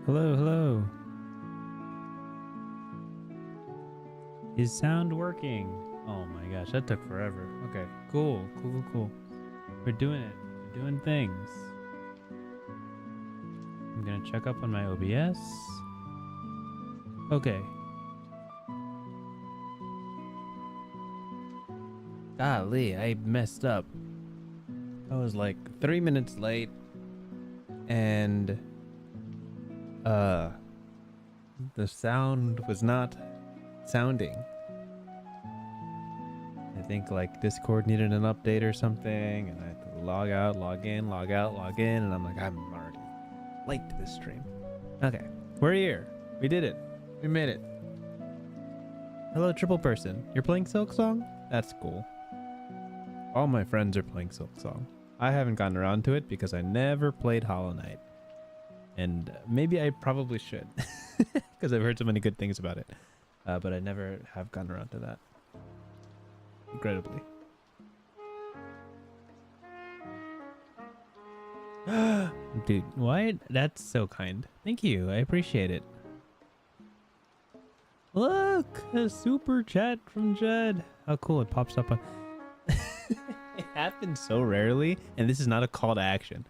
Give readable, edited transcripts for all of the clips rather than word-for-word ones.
Hello, hello. Is sound working? Oh my gosh, that took forever. Okay, cool. We're doing it. We're doing things. I'm gonna check up on my OBS. Okay. Golly, I messed up. I was like 3 minutes late and the sound was not sounding. I think like Discord needed an update or something, and I had to log out, log in, log out, log in, and I'm like, I'm already late to this stream. Okay, we're here. We did it. We made it. Hello, triple person. You're playing Silksong? That's cool. All my friends are playing Silksong. I haven't gotten around to it because I never played Hollow Knight. And maybe I probably should because I've heard so many good things about it. But I never have gotten around to that. Incredibly. Dude, why? That's so kind. Thank you. I appreciate it. Look! A super chat from Jed. How cool. It pops up on... It happens so rarely, and this is not a call to action.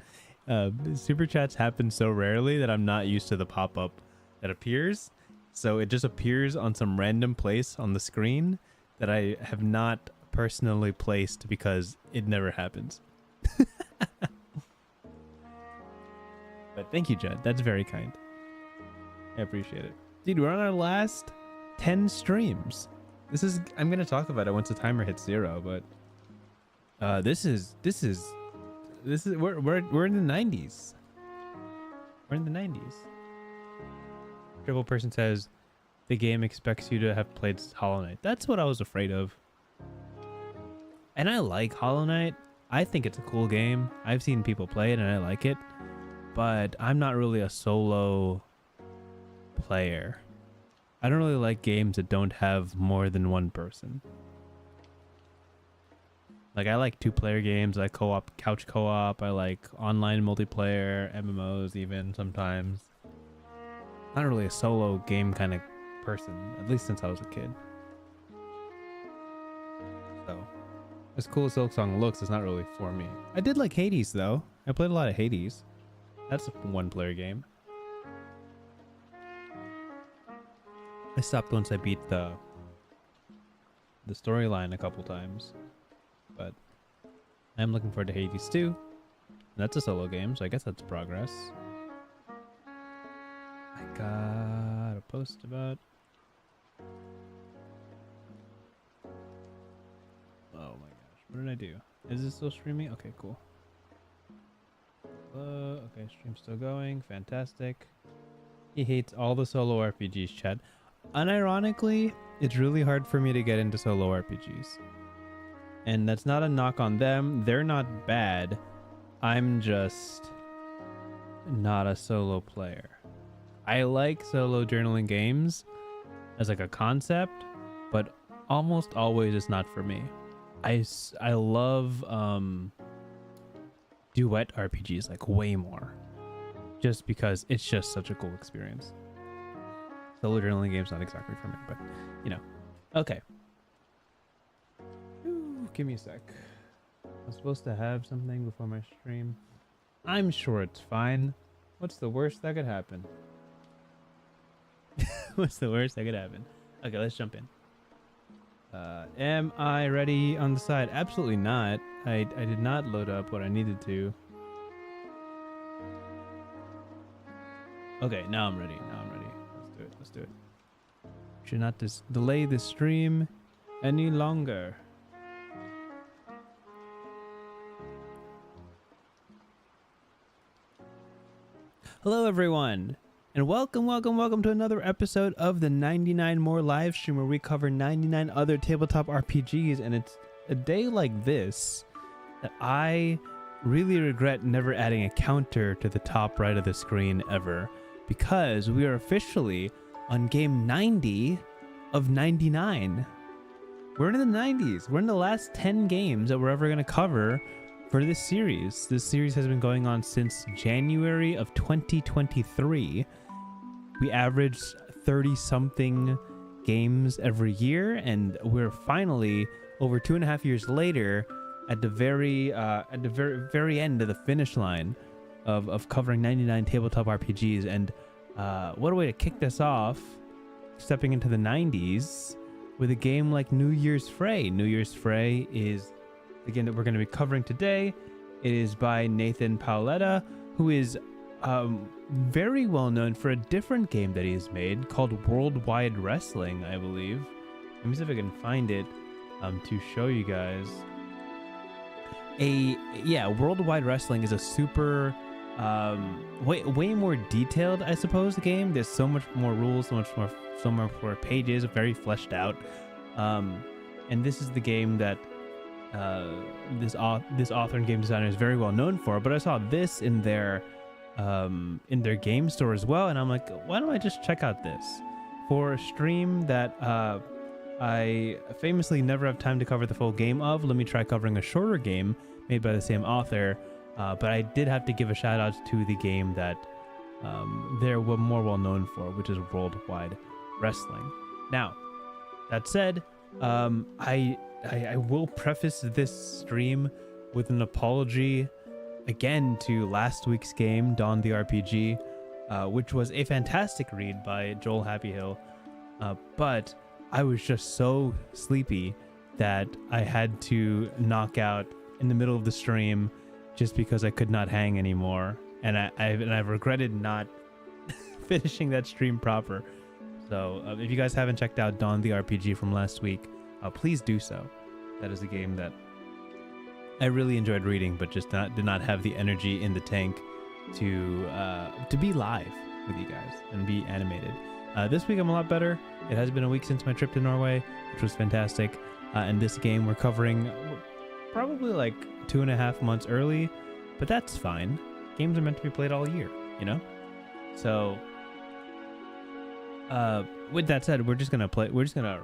Super chats happen so rarely that I'm not used to the pop-up that appears. So it just appears on some random place on the screen that I have not personally placed because it never happens. But thank you, Jed. That's very kind. I appreciate it. Dude, we're on our last 10 streams. I'm going to talk about it once the timer hits 0, but we're in the 90s. We're in the 90s. Triple person says the game expects you to have played Hollow Knight. That's what I was afraid of. And I like Hollow Knight. I think it's a cool game. I've seen people play it and I like it, but I'm not really a solo player. I don't really like games that don't have more than one person. Like, I like 2-player games. I like co-op, couch co-op. I like online multiplayer, MMOs even sometimes. Not really a solo game kind of person, at least since I was a kid. So, as cool as Silksong looks, it's not really for me. I did like Hades, though. I played a lot of Hades. That's a 1-player game. I stopped once I beat the storyline a couple times. But I'm looking forward to Hades 2. That's a solo game, so I guess that's progress. I got a post about... Oh my gosh, what did I do? Is this still streaming? Okay, cool. Okay, stream's still going. Fantastic. He hates all the solo RPGs, chat. Unironically, it's really hard for me to get into solo RPGs. And that's not a knock on them. They're not bad. I'm just not a solo player. I like solo journaling games as like a concept, but almost always it's not for me. I love duet RPGs like way more, just because it's just such a cool experience. Solo journaling game's not exactly for me, but you know. Okay. Give me a sec. I'm supposed to have something before my stream. I'm sure it's fine. What's the worst that could happen? What's the worst that could happen? Okay, let's jump in. Am I ready on the side? Absolutely not. I did not load up what I needed to. Okay, now I'm ready. Let's do it. Should not delay the stream any longer. Hello everyone, and welcome to another episode of the 99 More live stream, where we cover 99 other tabletop RPGs. And it's a day like this that I really regret never adding a counter to the top right of the screen ever, because we are officially on game 90 of 99. We're in the 90s. We're in the last 10 games that we're ever going to cover for this series. This series has been going on since January of 2023, we average 30 something games every year, and we're finally over 2.5 years later at the very end of the finish line of covering 99 tabletop RPGs. And what a way to kick this off, stepping into the 90s with a game like New Year's Fray. New Year's Fray is the game that we're going to be covering today. It is by Nathan Paoletta, who is very well known for a different game that he's made called Worldwide Wrestling, I believe. Let me see if I can find it to show you guys. Worldwide Wrestling is a super way more detailed, I suppose, game. There's so much more rules, so much more pages, very fleshed out. And this is the game that this author and game designer is very well known for. But I saw this in their game store as well, and I'm like, why don't I just check out this for a stream that I famously never have time to cover the full game of. Let me try covering a shorter game made by the same author, but I did have to give a shout out to the game that they're more well known for, which is Worldwide Wrestling. Now, that said, I will preface this stream with an apology again to last week's game, Dawn the RPG, which was a fantastic read by Joel Happyhill, but I was just so sleepy that I had to knock out in the middle of the stream just because I could not hang anymore, and I've regretted not finishing that stream proper. So if you guys haven't checked out Dawn the RPG from last week, please do so. That is a game that I really enjoyed reading, but just did not have the energy in the tank to be live with you guys and be animated. This week I'm a lot better. It has been a week since my trip to Norway, which was fantastic. And this game we're covering probably like 2.5 months early, but that's fine. Games are meant to be played all year, you know? So with that said, we're just gonna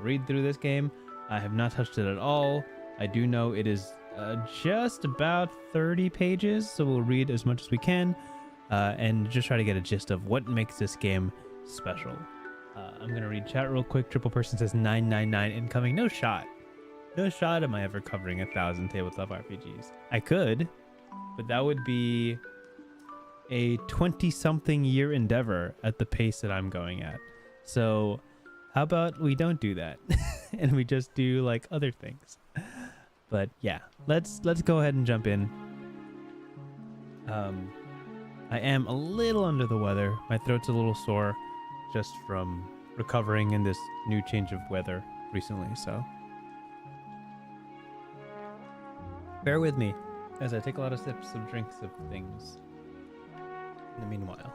read through this game. I have not touched it at all. I do know it is just about 30 pages, so we'll read as much as we can and just try to get a gist of what makes this game special. I'm gonna read chat real quick. Triple Person says 999 incoming. No shot am I ever covering 1,000 tabletop RPGs. I could, but that would be a 20-something year endeavor at the pace that I'm going at. So how about we don't do that and we just do like other things. But yeah, let's go ahead and jump in. I am a little under the weather. My throat's a little sore just from recovering in this new change of weather recently, so bear with me as I take a lot of sips of drinks of things in the meanwhile.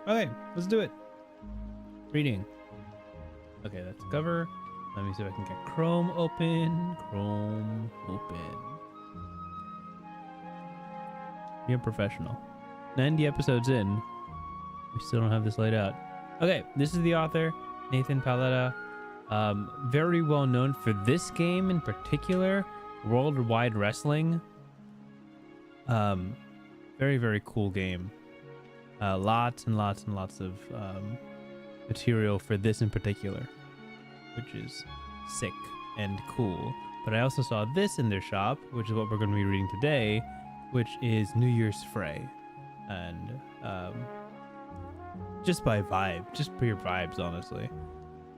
Okay, let's do it. Reading. Okay, that's the cover. Let me see if I can get Chrome open. Be a professional. 90 episodes in, we still don't have this laid out. Okay, this is the author, Nathan Paoletta. Very well known for this game in particular, Worldwide Wrestling. Very, very cool game. Lots and lots and lots of material for this in particular, which is sick and cool. But I also saw this in their shop, which is what we're going to be reading today, which is New Year's Fray. And just by pure vibes, honestly,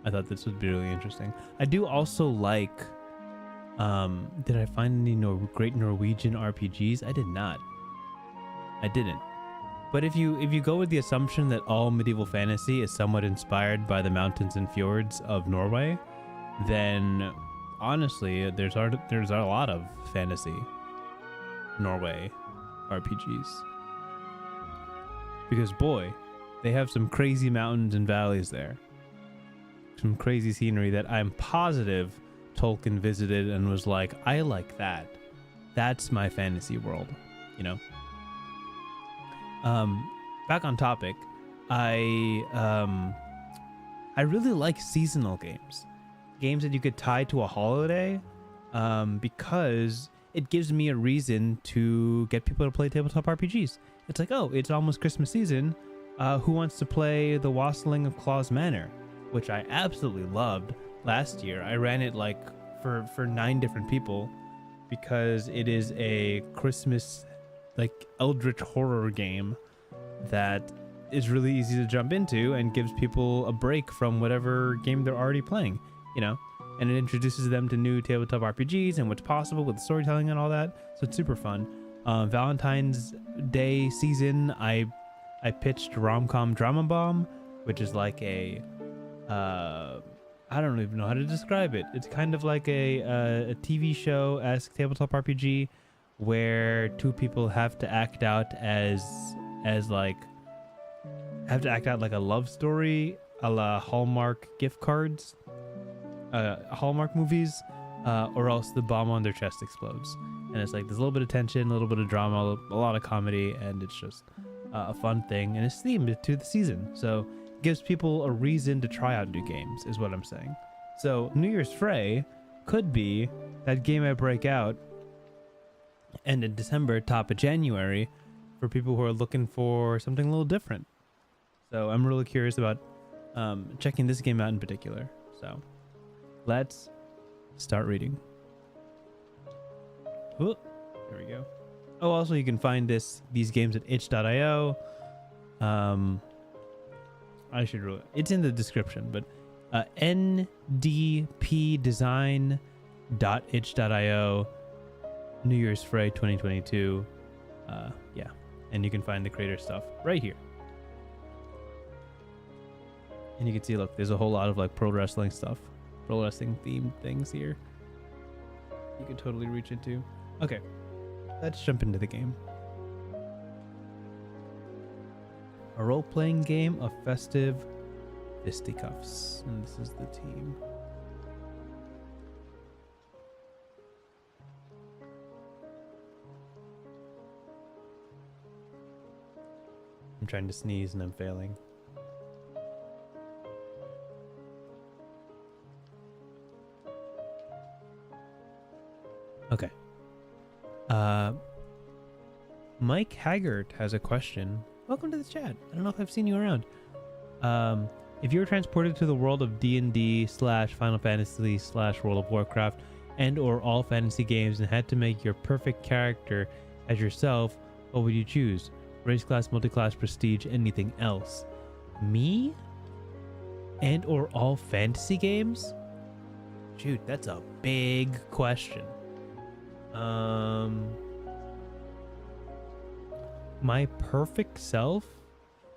I thought this would be really interesting. I do also like, did I find any great Norwegian RPGs? I did not. I didn't. But if you go with the assumption that all medieval fantasy is somewhat inspired by the mountains and fjords of Norway, then honestly, there's a lot of fantasy Norway RPGs. Because boy, they have some crazy mountains and valleys there. Some crazy scenery that I'm positive Tolkien visited and was like, I like that. That's my fantasy world, you know? Back on topic, I really like seasonal games. Games that you could tie to a holiday, because it gives me a reason to get people to play tabletop RPGs. It's like, oh, it's almost Christmas season. Who wants to play The Wassailing of Claus Manor, which I absolutely loved last year. I ran it like for 9 different people because it is a Christmas like eldritch horror game that is really easy to jump into and gives people a break from whatever game they're already playing, you know, and it introduces them to new tabletop RPGs and what's possible with storytelling and all that. So it's super fun. Valentine's Day season, I pitched Rom-Com Drama Bomb, which is like a I don't even know how to describe it. It's kind of like a TV show-esque tabletop RPG where 2 people have to act out like a love story a la Hallmark gift cards, Hallmark movies, or else the bomb on their chest explodes. And it's like there's a little bit of tension, a little bit of drama, a lot of comedy, and it's just a fun thing. And it's themed to the season, so it gives people a reason to try out new games, is what I'm saying. So New Year's Fray could be that game I break out end in December, top of January, for people who are looking for something a little different. So I'm really curious about checking this game out in particular. So let's start reading. Ooh, there we go. Oh, also you can find these games at itch.io. I should really, it's in the description, but ndpdesign.itch.io, New Year's Fray 2022. Yeah, and you can find the creator stuff right here. And you can see, look, there's a whole lot of like pro wrestling stuff, pro wrestling themed things here you could totally reach into. Okay, let's jump into the game. A role-playing game of festive fisticuffs, and this is the team. I'm trying to sneeze and I'm failing. Okay. Mike Haggart has a question. Welcome to the chat. I don't know if I've seen you around. If you were transported to the world of D&D / Final Fantasy / World of Warcraft and or all fantasy games and had to make your perfect character as yourself, what would you choose? Race, class, multiclass, prestige, anything else? Me? And or all fantasy games? Shoot, that's a big question. My perfect self?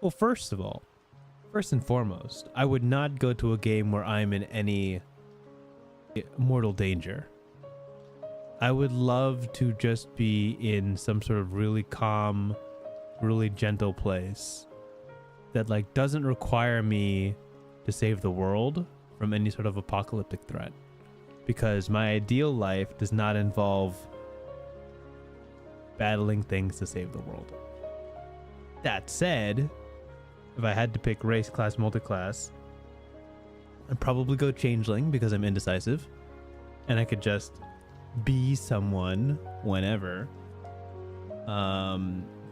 Well, first and foremost, I would not go to a game where I'm in any mortal danger. I would love to just be in some sort of really calm, really gentle place that like doesn't require me to save the world from any sort of apocalyptic threat, because my ideal life does not involve battling things to save the world. That said, if I had to pick race, class, multiclass, I'd probably go changeling because I'm indecisive and I could just be someone whenever.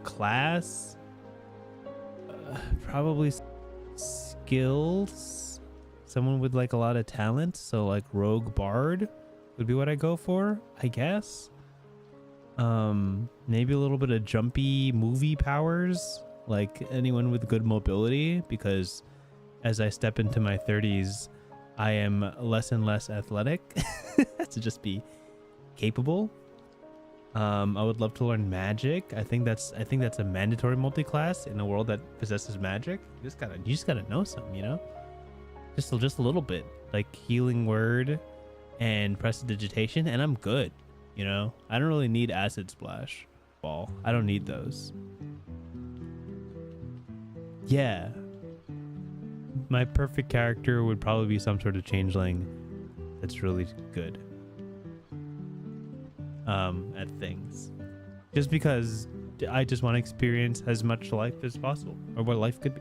Class, probably skills, someone with like a lot of talent, so like rogue bard would be what I go for, I guess. Maybe a little bit of jumpy movie powers, like anyone with good mobility, because as I step into my 30s, I am less and less athletic to just be capable. I would love to learn magic. I think that's a mandatory multi-class in a world that possesses magic. You just gotta know some, you know, just a little bit, like healing word and prestidigitation, and I'm good. You know, I don't really need acid splash ball. I don't need those. Yeah, my perfect character would probably be some sort of changeling that's really good at things, just because I just want to experience as much life as possible, or what life could be.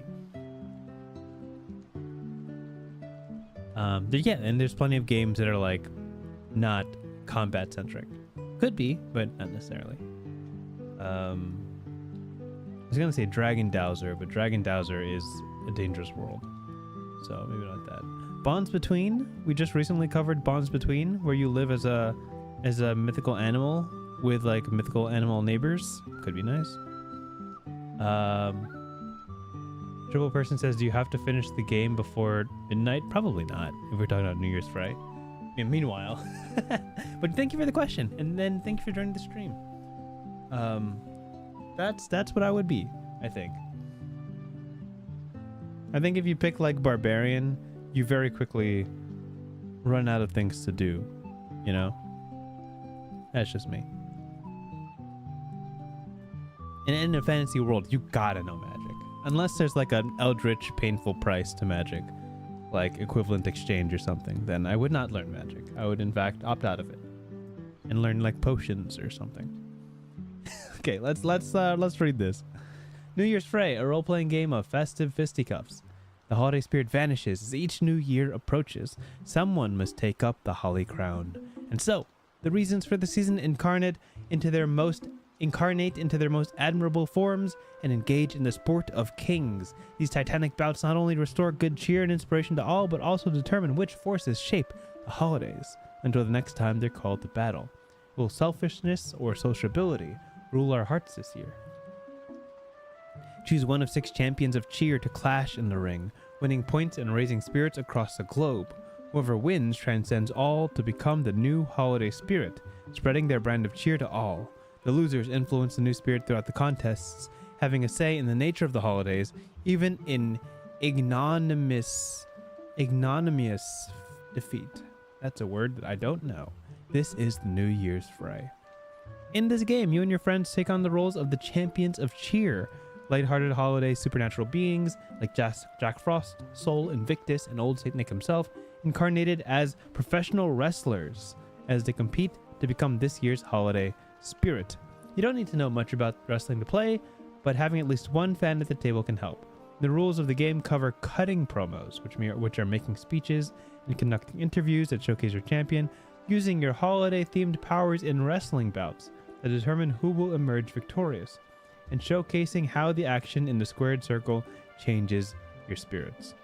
Yeah, and there's plenty of games that are like not combat centric. Could be, but not necessarily. was gonna say Dragon Dowser, but Dragon Dowser is a dangerous world, so maybe not that. Bonds Between. We just recently covered Bonds Between, where you live as a mythical animal with like mythical animal neighbors. Could be nice. Triple Person says, do you have to finish the game before midnight? Probably not, if we're talking about New Year's Fray. Meanwhile, but thank you for the question, and then thank you for joining the stream. That's what I would be, I think. I think if you pick like Barbarian, you very quickly run out of things to do, you know? That's just me. And in a fantasy world, you gotta know magic. Unless there's like an eldritch, painful price to magic, like equivalent exchange or something, then I would not learn magic. I would in fact opt out of it and learn like potions or something. Okay, let's read this. New Year's Fray, a role-playing game of festive fisticuffs. The holiday spirit vanishes as each new year approaches. Someone must take up the holly crown. And so, the reasons for the season incarnate into their most admirable forms and engage in the sport of kings. These titanic bouts not only restore good cheer and inspiration to all, but also determine which forces shape the holidays until the next time they're called to battle. Will selfishness or sociability rule our hearts this year? Choose one of 6 champions of cheer to clash in the ring, winning points and raising spirits across the globe. Whoever wins transcends all to become the new holiday spirit, spreading their brand of cheer to all. The losers influence the new spirit throughout the contests, having a say in the nature of the holidays, even in ignominious defeat. That's a word that I don't know. This is the New Year's Fray. In this game, you and your friends take on the roles of the champions of cheer, lighthearted holiday supernatural beings like Jack Frost, Sol Invictus, and Old Saint Nick himself, incarnated as professional wrestlers as they compete to become this year's holiday spirit. You don't need to know much about wrestling to play, but having at least one fan at the table can help. The rules of the game cover cutting promos, which are making speeches and conducting interviews that showcase your champion, using your holiday-themed powers in wrestling bouts that determine who will emerge victorious, and showcasing how the action in the squared circle changes your spirits.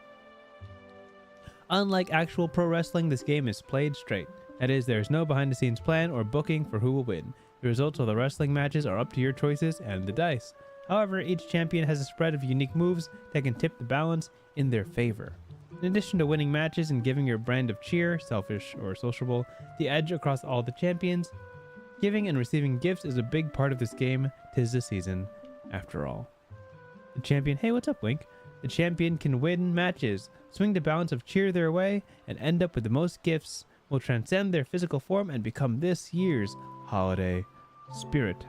Unlike actual pro wrestling, this game is played straight. That is, there is no behind-the-scenes plan or booking for who will win. The results of the wrestling matches are up to your choices and the dice. However, each champion has a spread of unique moves that can tip the balance in their favor. In addition to winning matches and giving your brand of cheer, selfish or sociable, the edge across all the champions, giving and receiving gifts is a big part of this game. 'Tis the season, after all. The champion, hey, what's up, Wink? The champion can win matches, swing the balance of cheer their way, and end up with the most gifts, will transcend their physical form and become this year's holiday spirit.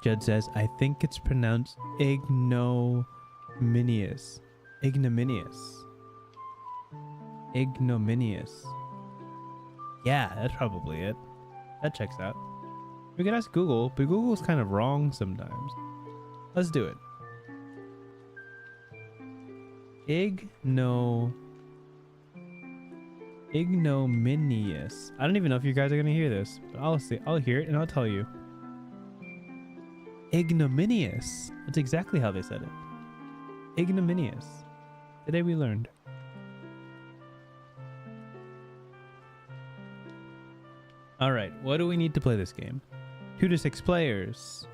Judd says, I think it's pronounced ignominious. Ignominious. Ignominious. Yeah, that's probably it. That checks out. We could ask Google, but Google's kind of wrong sometimes. Let's do it. Ignominious. I don't even know if you guys are gonna hear this, but I'll hear it and I'll tell you. Ignominious. That's exactly how they said it. Ignominious. Today we learned. Alright, what do we need to play this game? 2 to 6 players.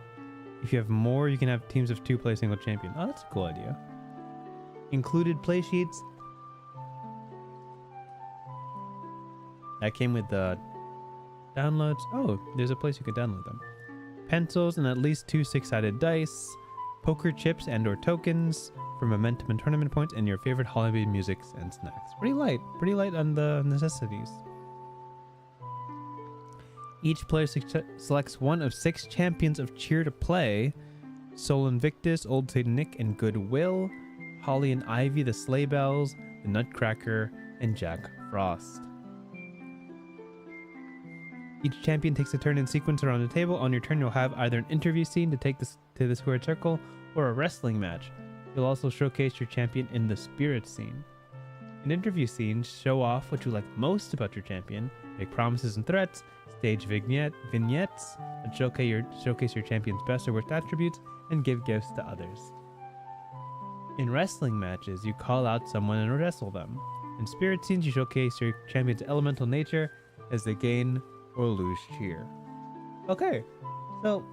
If you have more, you can have teams of 2 play single champion. Oh, that's a cool idea. Included play sheets. That came with the downloads. Oh, there's a place you could download them. Pencils and at least 2 6-sided dice. Poker chips and or tokens for momentum and tournament points, and your favorite holiday musics and snacks. Pretty light on the necessities. Each player selects one of 6 champions of cheer to play. Sol Invictus, Old Saint Nick, and Goodwill. Holly and Ivy, the Sleigh Bells, the Nutcracker, and Jack Frost. Each champion takes a turn in sequence around the table. On your turn, you'll have either an interview scene to take this to the squared circle or a wrestling match. You'll also showcase your champion in the spirit scene. In interview scenes, show off what you like most about your champion Make promises and threats, stage vignettes that showcase your champion's best or worst attributes, and give gifts to others. In wrestling matches, you call out someone and wrestle them. In spirit scenes, you showcase your champion's elemental nature as they gain or lose cheer. Okay, so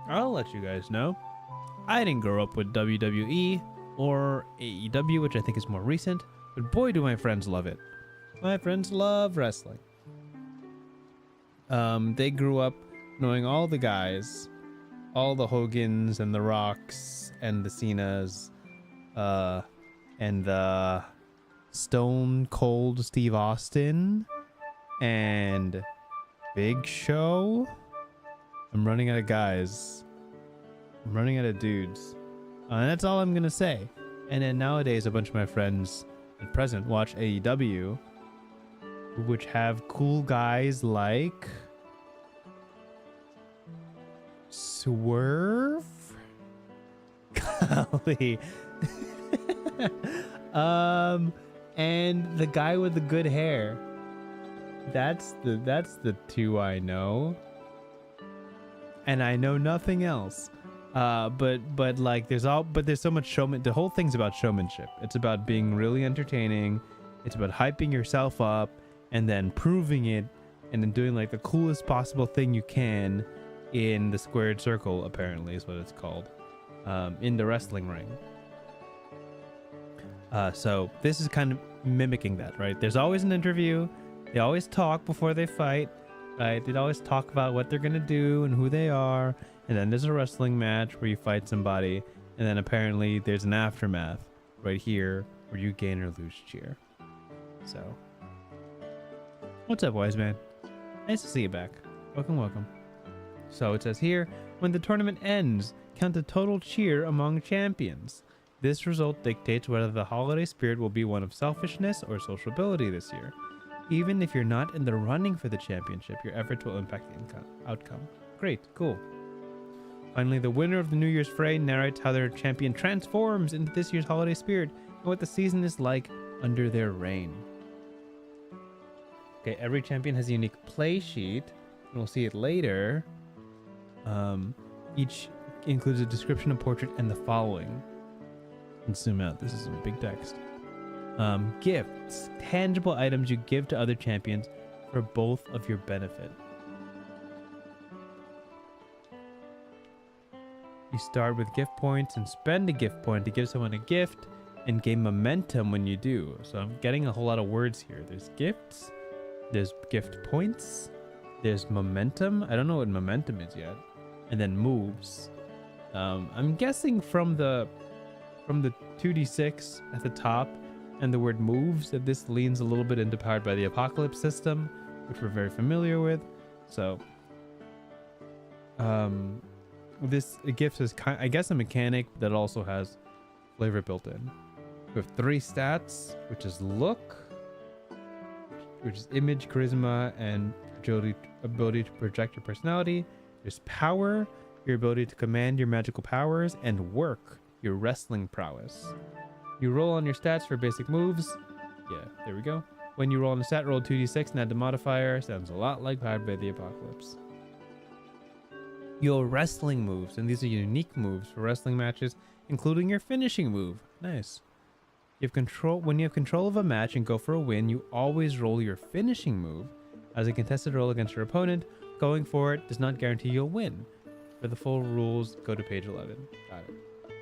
I'll let you guys know. I didn't grow up with WWE or AEW, which I think is more recent, but boy do my friends love it. My friends love wrestling. They grew up knowing all the guys, all the Hogans and the Rocks and the Cenas, and the Stone Cold Steve Austin and Big Show. I'm running out of guys. I'm running out of dudes. And that's all I'm gonna say. And then nowadays, a bunch of my friends at present watch AEW, which have cool guys like Swerve, golly, and the guy with the good hair. That's the two I know, and I know nothing else. But like there's so much showman. The whole thing's about showmanship. It's about being really entertaining. It's about hyping yourself up and then proving it, and then doing like the coolest possible thing you can in the squared circle, apparently is what it's called, in the wrestling ring. So this is kind of mimicking that, right? There's always an interview. They always talk before they fight, right? They always talk about what they're gonna do and who they are, and then there's a wrestling match where you fight somebody, and then apparently there's an aftermath right here where you gain or lose cheer. So, what's up, wise man? Nice to see you back. Welcome. So it says here, when the tournament ends, count the total cheer among champions. This result dictates whether the holiday spirit will be one of selfishness or sociability this year. Even if you're not in the running for the championship, your efforts will impact the outcome. Great, cool. Finally, the winner of the New Year's Fray narrates how their champion transforms into this year's holiday spirit and what the season is like under their reign. Okay, every champion has a unique play sheet, and we'll see it later. Each includes a description, a portrait, and the following. Let's zoom out. This is some big text. Gifts, tangible items you give to other champions for both of your benefit. You start with gift points and spend a gift point to give someone a gift and gain momentum when you do. So I'm getting a whole lot of words here. There's gifts, there's gift points, there's momentum. I don't know what momentum is yet. And then moves. I'm guessing from the 2d6 at the top and the word moves that this leans a little bit into Powered by the Apocalypse system, which we're very familiar with. So this gift is I guess a mechanic that also has flavor built in. We have 3 stats, which is look, which is image, charisma, and ability to project your personality. There's power, your ability to command your magical powers, and work, your wrestling prowess. You roll on your stats for basic moves. Yeah, there we go. When you roll on a stat, roll 2d6 and add the modifier. Sounds a lot like Powered by the Apocalypse. Your wrestling moves, and these are unique moves for wrestling matches, including your finishing move. Nice. You have control. When you have control of a match and go for a win, you always roll your finishing move as a contested roll against your opponent. Going for it does not guarantee you'll win. For the full rules, go to page 11. Got it.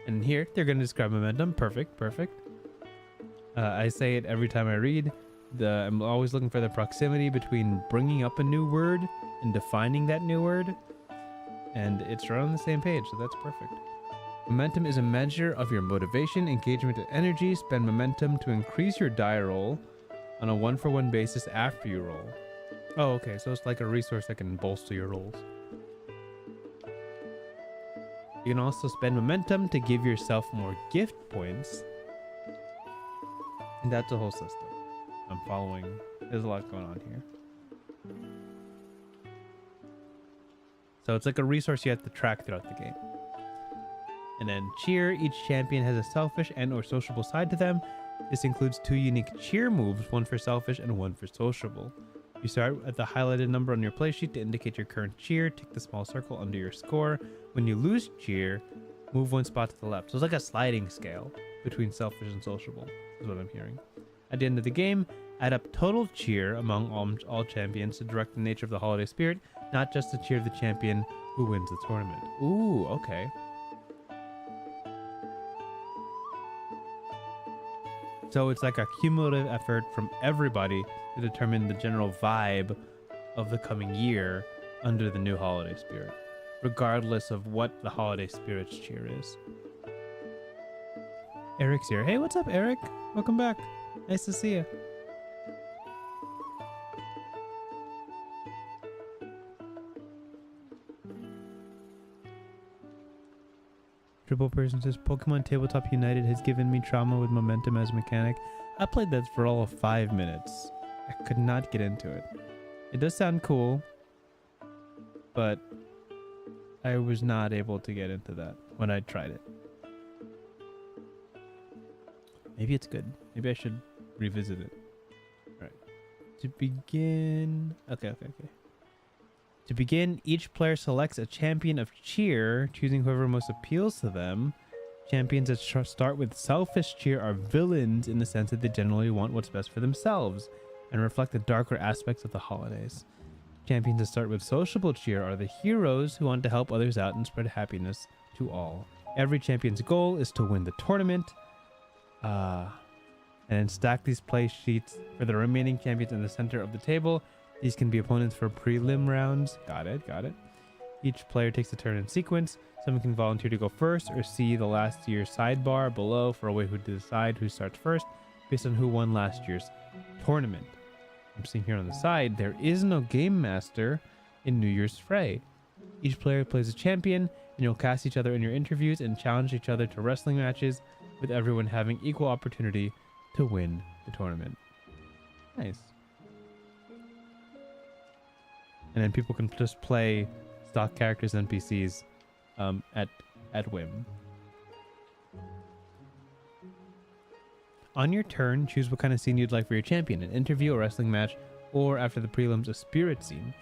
And here, they're going to describe momentum. Perfect. I say it every time I read. I'm always looking for the proximity between bringing up a new word and defining that new word. And it's right on the same page, so that's perfect. Momentum is a measure of your motivation, engagement, and energy. Spend momentum to increase your die roll on a 1-for-1 basis after you roll. Oh, okay, so it's like a resource that can bolster your rolls. You can also spend momentum to give yourself more gift points. And that's a whole system. I'm following. There's a lot going on here. So it's like a resource you have to track throughout the game. And then cheer. Each champion has a selfish and or sociable side to them. This includes 2 unique cheer moves, one for selfish and one for sociable. You start at the highlighted number on your play sheet to indicate your current cheer. Tick the small circle under your score. When you lose cheer, move 1 spot to the left. So it's like a sliding scale between selfish and sociable, is what I'm hearing. At the end of the game, add up total cheer among all champions to direct the nature of the holiday spirit, not just the cheer of the champion who wins the tournament. Ooh, okay. So it's like a cumulative effort from everybody to determine the general vibe of the coming year under the new holiday spirit, regardless of what the holiday spirit's cheer is. Eric's here. Hey, what's up, Eric? Welcome back. Nice to see you. Triple Person says, Pokemon Tabletop United has given me trauma with momentum as a mechanic. I played that for all of 5 minutes. I could not get into it. It does sound cool, but I was not able to get into that when I tried it. Maybe it's good. Maybe I should revisit it. Alright. To begin... Okay. To begin, each player selects a champion of cheer, choosing whoever most appeals to them. Champions that start with selfish cheer are villains in the sense that they generally want what's best for themselves and reflect the darker aspects of the holidays. Champions that start with sociable cheer are the heroes who want to help others out and spread happiness to all. Every champion's goal is to win the tournament. And then stack these play sheets for the remaining champions in the center of the table. These can be opponents for prelim rounds. Got it. Each player takes a turn in sequence. Someone can volunteer to go first or see the last year's sidebar below for a way to decide who starts first based on who won last year's tournament. I'm seeing here on the side, there is no game master in New Year's Fray. Each player plays a champion, and you'll cast each other in your interviews and challenge each other to wrestling matches, with everyone having equal opportunity to win the tournament. Nice. And then people can just play stock characters and NPCs at whim. On your turn, choose what kind of scene you'd like for your champion, an interview, a wrestling match, or after the prelims, a spirit scene.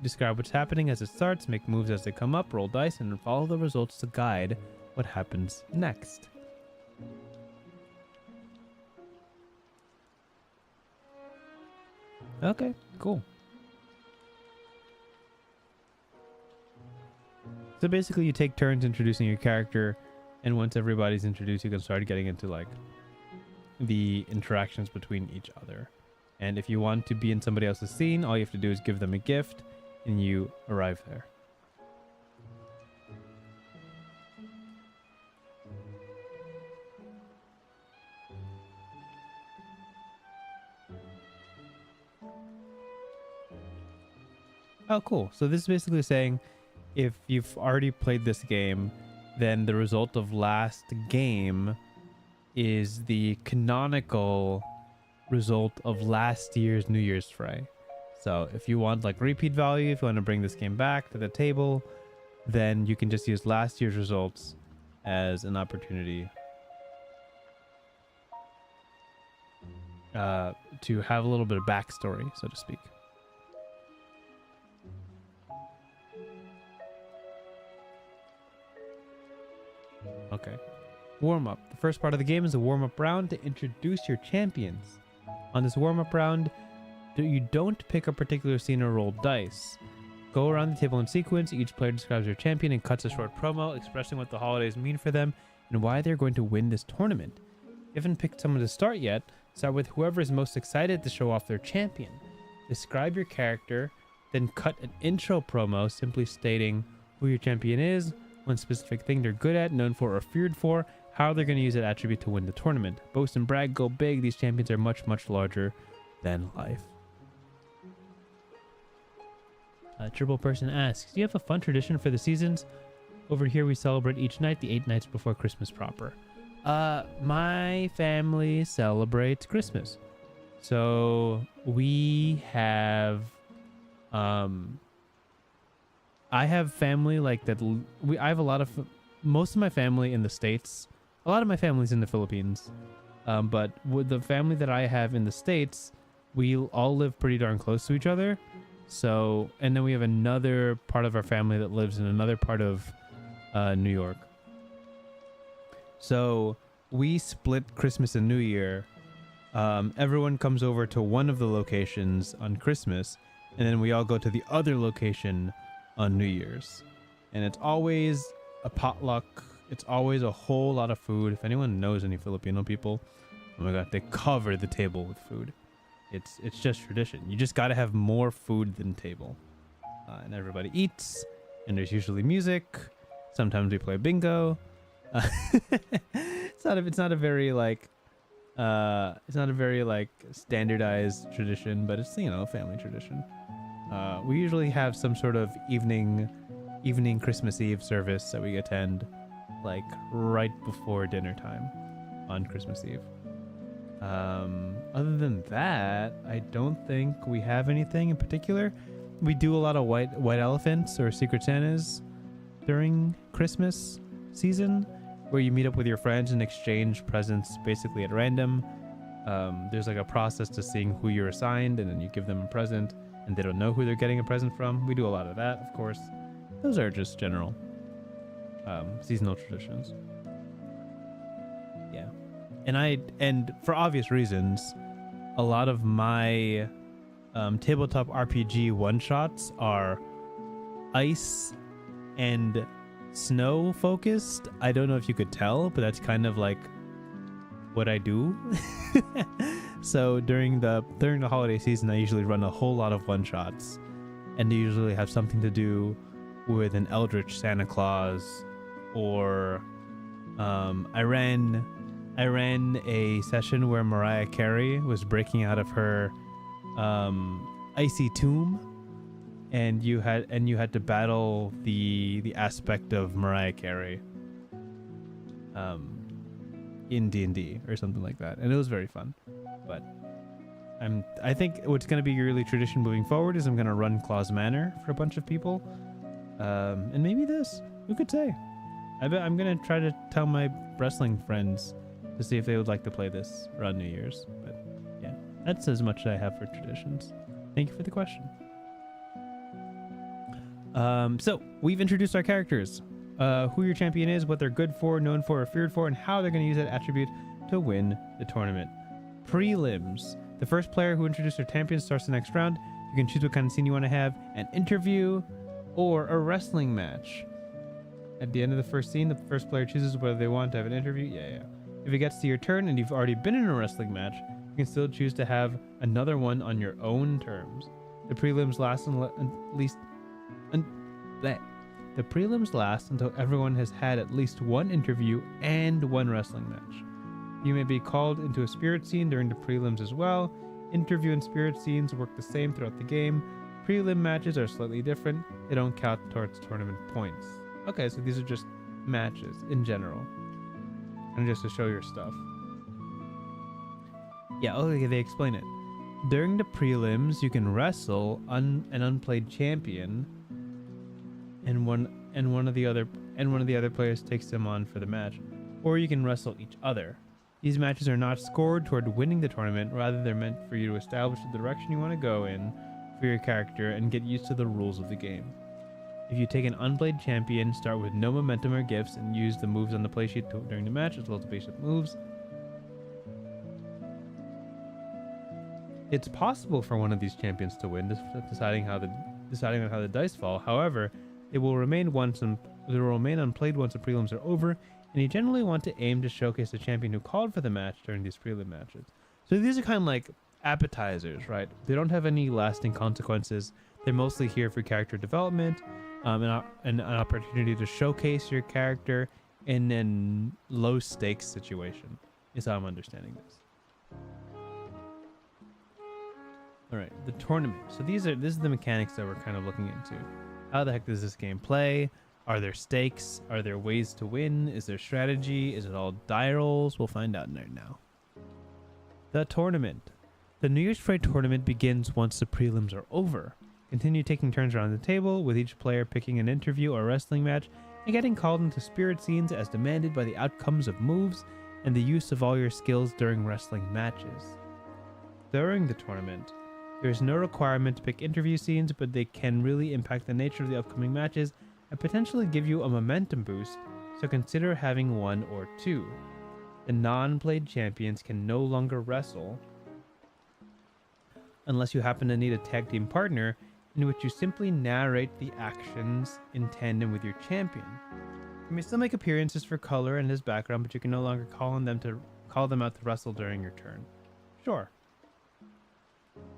Describe what's happening as it starts, make moves as they come up, roll dice, and follow the results to guide what happens next. Okay, cool. So basically you take turns introducing your character, and once everybody's introduced, you can start getting into like the interactions between each other. And if you want to be in somebody else's scene, all you have to do is give them a gift and you arrive there. Oh, cool. So this is basically saying if you've already played this game, then the result of last game is the canonical result of last year's New Year's Fray. So if you want like repeat value, if you want to bring this game back to the table, then you can just use last year's results as an opportunity to have a little bit of backstory, so to speak. Okay. Warm-up. The first part of the game is a warm-up round to introduce your champions. On this warm-up round, you don't pick a particular scene or roll dice. Go around the table in sequence. Each player describes their champion and cuts a short promo expressing what the holidays mean for them and why they're going to win this tournament. You haven't picked someone to start yet. Start with whoever is most excited to show off their champion. Describe your character, then cut an intro promo simply stating who your champion is, one specific thing they're good at, known for, or feared for, how they're going to use that attribute to win the tournament. Boast and brag, go big. These champions are much, much larger than life. Triple Person asks, do you have a fun tradition for the seasons? Over here we celebrate each night, the 8 nights before Christmas proper. My family celebrates Christmas. So we have... I have family like that. I have a lot of... Most of my family in the States. A lot of my family's in the Philippines. But with the family that I have in the States, we all live pretty darn close to each other. So, and then we have another part of our family that lives in another part of New York. So we split Christmas and New Year. Everyone comes over to one of the locations on Christmas, and then we all go to the other location on New Year's. And it's always a potluck. It's always a whole lot of food. If anyone knows any Filipino people, oh my god, they cover the table with food. It's just tradition. You just got to have more food than table. And everybody eats, and there's usually music. Sometimes we play bingo. It's not a very standardized tradition, but it's, you know, a family tradition. We usually have some sort of evening Christmas Eve service that we attend, like right before dinner time on Christmas Eve. Other than that, I don't think we have anything in particular. We do a lot of white elephants or Secret Santas during Christmas season, where you meet up with your friends and exchange presents basically at random. There's like a process to seeing who you're assigned, and then you give them a present, and they don't know who they're getting a present from. We do a lot of that, of course. Those are just general seasonal traditions. Yeah. And for obvious reasons, a lot of my tabletop RPG one-shots are ice and snow focused. I don't know if you could tell, but that's kind of like what I do. So during the holiday season, I usually run a whole lot of one-shots, and they usually have something to do with an eldritch Santa Claus, or I ran a session where Mariah Carey was breaking out of her icy tomb, and you had to battle the aspect of Mariah Carey in D&D or something like that, and it was very fun. But I think what's going to be really tradition moving forward is I'm going to run Claus Manor for a bunch of people, and maybe this, who could say. I'm going to try to tell my wrestling friends to see if they would like to play this around New Year's. But yeah, that's as much as I have for traditions. Thank you for the question. So we've introduced our characters, who your champion is, what they're good for, known for, or feared for, and how they're going to use that attribute to win the tournament. Prelims. The first player who introduced their champion starts the next round. You can choose what kind of scene you want to have: an interview or a wrestling match. At the end of the first scene, the first player chooses whether they want to have an interview. Yeah. If it gets to your turn and you've already been in a wrestling match, you can still choose to have another one on your own terms. The prelims last until everyone has had at least one interview and one wrestling match. You may be called into a spirit scene during the prelims as well. Interview and spirit scenes work the same throughout the game. Prelim matches are slightly different. They don't count towards tournament points. Okay, so these are just matches in general, and just to show your stuff. Yeah, okay, they explain it. During the prelims, you can wrestle an unplayed champion, and one of the other players takes them on for the match, or you can wrestle each other. These matches are not scored toward winning the tournament, rather they're meant for you to establish the direction you want to go in for your character and get used to the rules of the game. If you take an unplayed champion, start with no momentum or gifts, and use the moves on the playsheet during the match as well as the basic moves. It's possible for one of these champions to win, deciding on how the dice fall. However, it will remain unplayed once the prelims are over, and you generally want to aim to showcase the champion who called for the match during these prelim matches. So these are kind of like appetizers, right? They don't have any lasting consequences. They're mostly here for character development, and an opportunity to showcase your character in a low stakes situation, is how I'm understanding this. All right, the tournament. So this is the mechanics that we're kind of looking into. How the heck does this game play? Are there stakes? Are there ways to win? Is there strategy? Is it all die rolls? We'll find out right now. The tournament. The New Year's Fray tournament begins once the prelims are over. Continue taking turns around the table, with each player picking an interview or wrestling match and getting called into spirit scenes as demanded by the outcomes of moves and the use of all your skills during wrestling matches. During the tournament, there is no requirement to pick interview scenes, but they can really impact the nature of the upcoming matches and potentially give you a momentum boost, so consider having one or two. The non-played champions can no longer wrestle unless you happen to need a tag team partner in which you simply narrate the actions in tandem with your champion. You may still make appearances for color and his background, but you can no longer call on them out to wrestle during your turn. Sure.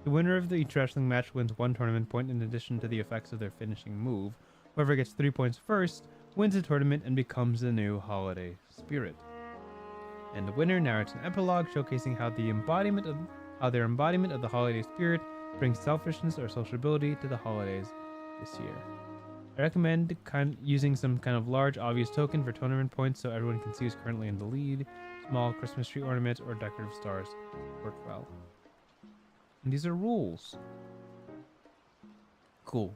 The winner of each wrestling match wins 1 tournament point in addition to the effects of their finishing move. Whoever gets 3 points first wins the tournament and becomes the new holiday spirit. And the winner narrates an epilogue showcasing how their embodiment of the holiday spirit brings selfishness or sociability to the holidays this year. I recommend using some kind of large, obvious token for tournament points so everyone can see who's currently in the lead. Small Christmas tree ornaments or decorative stars work well. And these are rules. Cool.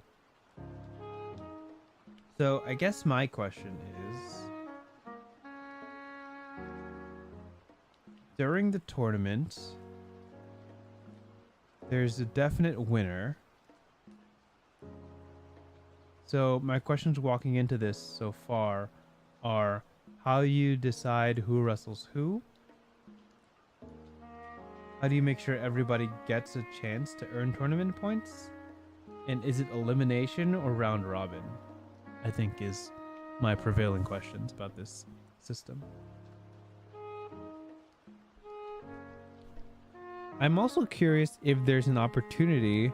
So I guess my question is, during the tournament, there's a definite winner. So my questions walking into this so far are how you decide who wrestles who. How do you make sure everybody gets a chance to earn tournament points? And is it elimination or round robin? I think is my prevailing questions about this system. I'm also curious if there's an opportunity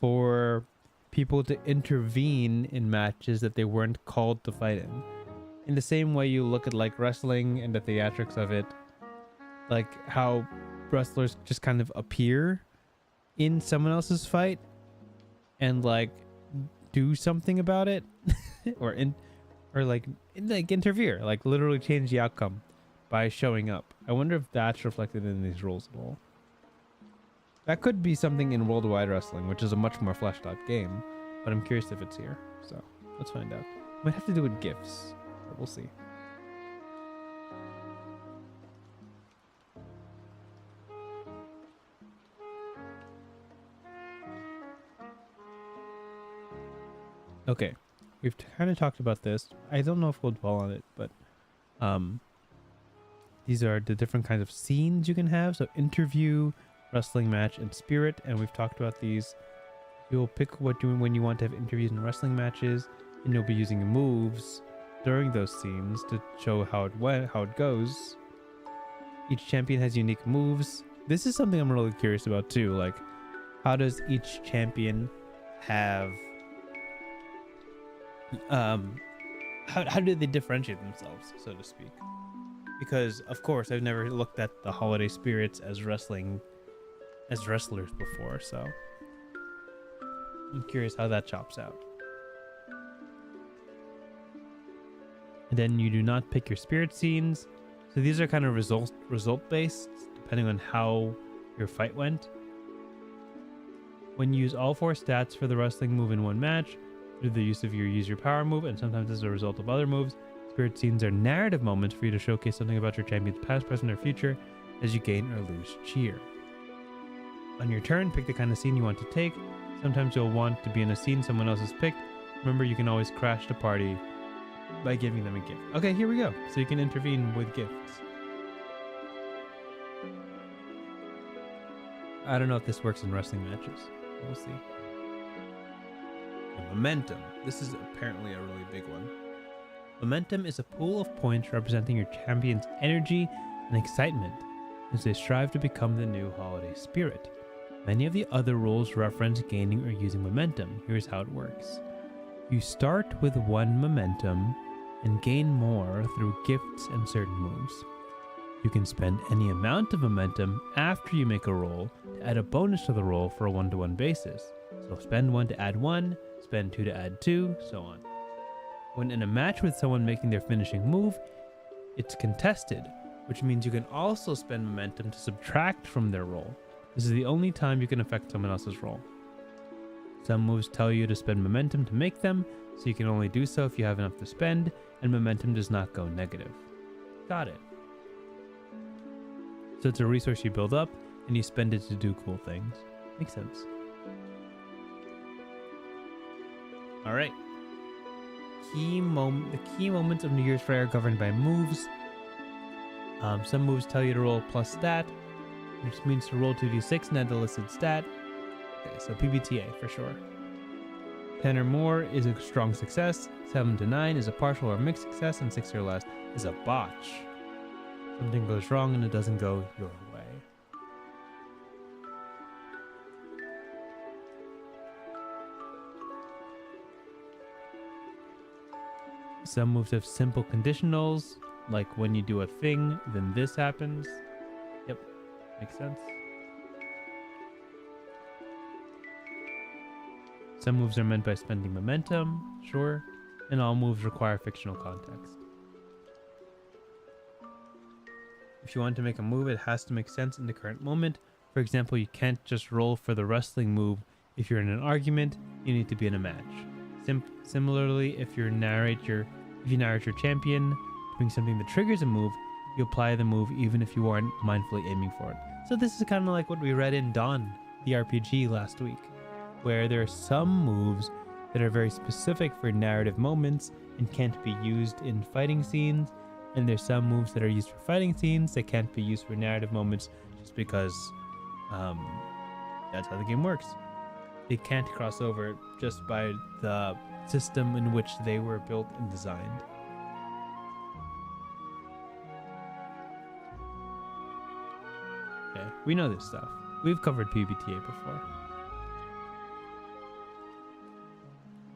for people to intervene in matches that they weren't called to fight in the same way you look at like wrestling and the theatrics of it, like how wrestlers just kind of appear in someone else's fight and like do something about it or interfere, like literally change the outcome by showing up. I wonder if that's reflected in these rules at all. That could be something in Worldwide Wrestling, which is a much more fleshed out game, but I'm curious if it's here. So let's find out. Might have to do with gifts, but we'll see. Okay, we've kind of talked about this. I don't know if we'll dwell on it, but these are the different kinds of scenes you can have. So interview, wrestling match, and spirit. And we've talked about these. You'll pick when you want to have interviews and wrestling matches, and you'll be using moves during those scenes to show how it goes. Each champion has unique moves. This is something I'm really curious about too. Like, how does each champion have how do they differentiate themselves, so to speak? Because of course I've never looked at the holiday spirits as wrestlers before, so I'm curious how that chops out. And then you do not pick your spirit scenes, so these are kind of result based depending on how your fight went. When you use all 4 stats for the wrestling move in one match, through the use of use your power move, and sometimes as a result of other moves, spirit scenes are narrative moments for you to showcase something about your champion's past, present, or future as you gain or lose cheer. On your turn, pick the kind of scene you want to take. Sometimes you'll want to be in a scene someone else has picked. Remember, you can always crash the party by giving them a gift. Okay, here we go. So you can intervene with gifts. I don't know if this works in wrestling matches. We'll see. Momentum. This is apparently a really big one. Momentum is a pool of points representing your champion's energy and excitement as they strive to become the new holiday spirit. Many of the other rules reference gaining or using momentum. Here's how it works. You start with 1 momentum and gain more through gifts and certain moves. You can spend any amount of momentum after you make a roll to add a bonus to the roll for a 1-to-1 basis. So spend 1 to add 1, spend 2 to add 2, so on. When in a match with someone making their finishing move, it's contested, which means you can also spend momentum to subtract from their roll. This is the only time you can affect someone else's roll. Some moves tell you to spend momentum to make them, so you can only do so if you have enough to spend, and momentum does not go negative. Got it. So it's a resource you build up, and you spend it to do cool things. Makes sense. All right. The key moments of New Year's Fray are governed by moves. Some moves tell you to roll plus stat, which means to roll 2d6 and add the listed stat. Okay, so PBTA for sure. 10 or more is a strong success. 7 to 9 is a partial or mixed success, and 6 or less is a botch. Something goes wrong and it doesn't go your way. Some moves have simple conditionals, like when you do a thing, then this happens. Yep, makes sense. Some moves are meant by spending momentum, sure, and all moves require fictional context. If you want to make a move, it has to make sense in the current moment. For example, you can't just roll for the wrestling move. If you're in an argument, you need to be in a match. Similarly, if you narrate your champion doing something that triggers a move, you apply the move even if you aren't mindfully aiming for it. So this is kind of like what we read in Dawn, the RPG last week, where there are some moves that are very specific for narrative moments and can't be used in fighting scenes, and there's some moves that are used for fighting scenes that can't be used for narrative moments just because that's how the game works. They can't cross over just by the system in which they were built and designed. Okay, we know this stuff. We've covered PBTA before.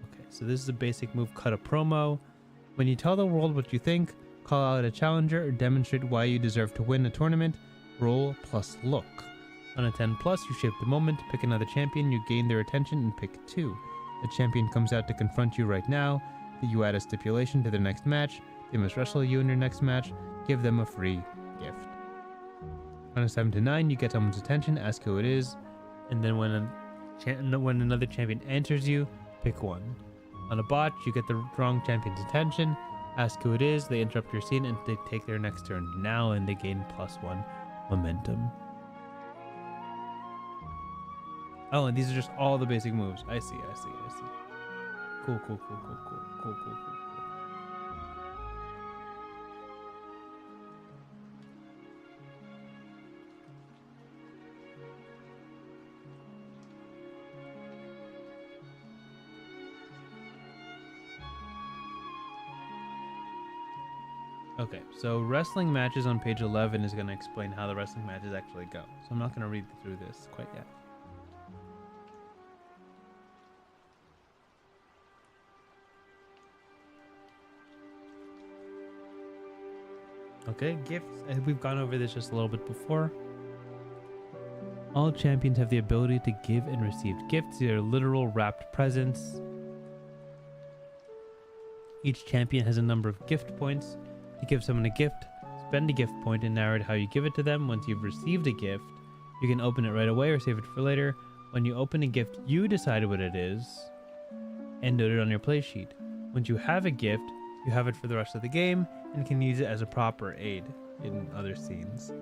Okay, so this is a basic move, cut a promo. When you tell the world what you think, call out a challenger, or demonstrate why you deserve to win a tournament, roll plus look. On a 10 plus, you shape the moment, pick another champion, you gain their attention, and pick 2. The champion comes out to confront you right now. You add a stipulation to their next match. They must wrestle you in your next match. Give them a free gift. On a 7 to 9, you get someone's attention, ask who it is, and then when another champion enters you, pick 1. On a botch, you get the wrong champion's attention, ask who it is, they interrupt your scene, and they take their next turn now, and they gain +1 momentum. Oh, and these are just all the basic moves. I see. Cool. Okay, so wrestling matches on page 11 is going to explain how the wrestling matches actually go. So I'm not going to read through this quite yet. Okay, gifts. We've gone over this just a little bit before. All champions have the ability to give and receive gifts. They are literal wrapped presents. Each champion has a number of gift points. To give someone a gift, spend a gift point and narrate how you give it to them. Once you've received a gift, you can open it right away or save it for later. When you open a gift, you decide what it is and note it on your play sheet. Once you have a gift, you have it for the rest of the game and can use it as a proper aid in other scenes.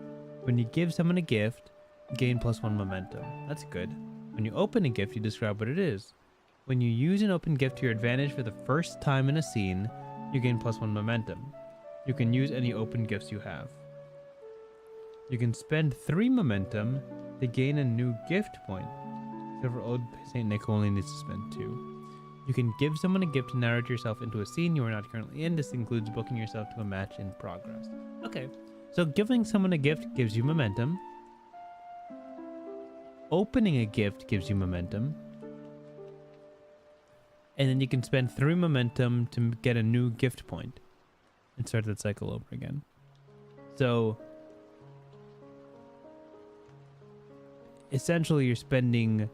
When you give someone a gift, you gain +1 momentum. That's good. When you open a gift, you describe what it is. When you use an open gift to your advantage for the first time in a scene, you gain +1 momentum. You can use any open gifts you have. You can spend 3 momentum to gain a new gift point. Except for Old St. Nick only needs to spend 2. You can give someone a gift to narrate yourself into a scene you are not currently in. This includes booking yourself to a match in progress. Okay, so giving someone a gift gives you momentum. Opening a gift gives you momentum. And then you can spend 3 momentum to get a new gift point and start that cycle over again. So essentially you're spending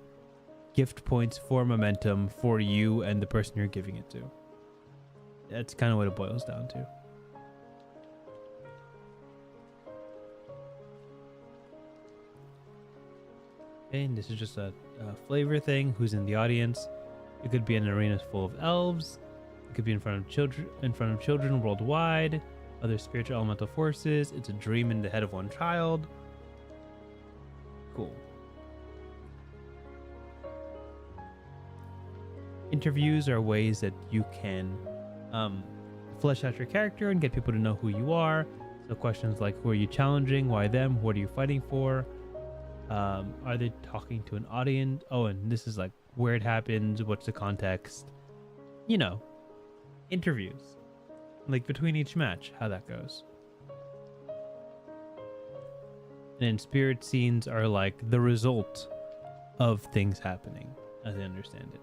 gift points for momentum for you and the person you're giving it to. That's kind of what it boils down to. Okay, and this is just a flavor thing. Who's in the audience? It could be an arena full of elves. It could be in front of children worldwide. Other spiritual elemental forces. It's a dream in the head of one child. Cool. Interviews are ways that you can flesh out your character and get people to know who you are. So questions like, who are you challenging? Why them? What are you fighting for? Are they talking to an audience? Oh, and this is like where it happens. What's the context? You know, interviews. Like between each match, how that goes. And then spirit scenes are like the result of things happening, as I understand it.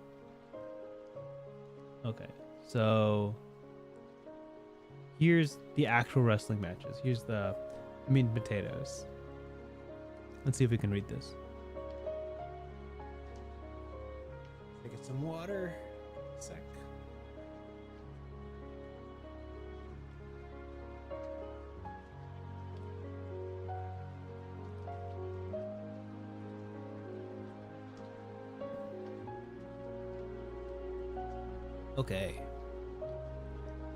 Okay, so here's the actual wrestling matches. Here's the meat and potatoes. Let's see if we can read this. Get some water. Sec. Okay.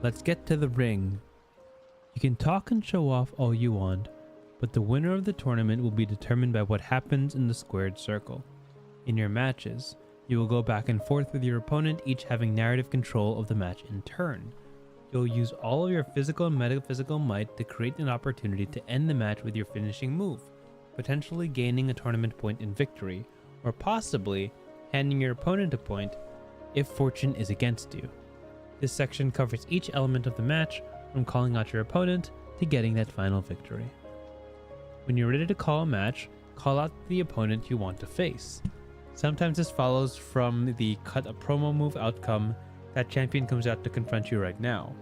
Let's get to the ring. You can talk and show off all you want, but the winner of the tournament will be determined by what happens in the squared circle. In your matches, you will go back and forth with your opponent, each having narrative control of the match in turn. You'll use all of your physical and metaphysical might to create an opportunity to end the match with your finishing move, potentially gaining a tournament point in victory, or possibly handing your opponent a point if fortune is against you. This section covers each element of the match, from calling out your opponent to getting that final victory. When you're ready to call a match, call out the opponent you want to face. Sometimes this follows from the cut a promo move outcome. That champion comes out to confront you right now.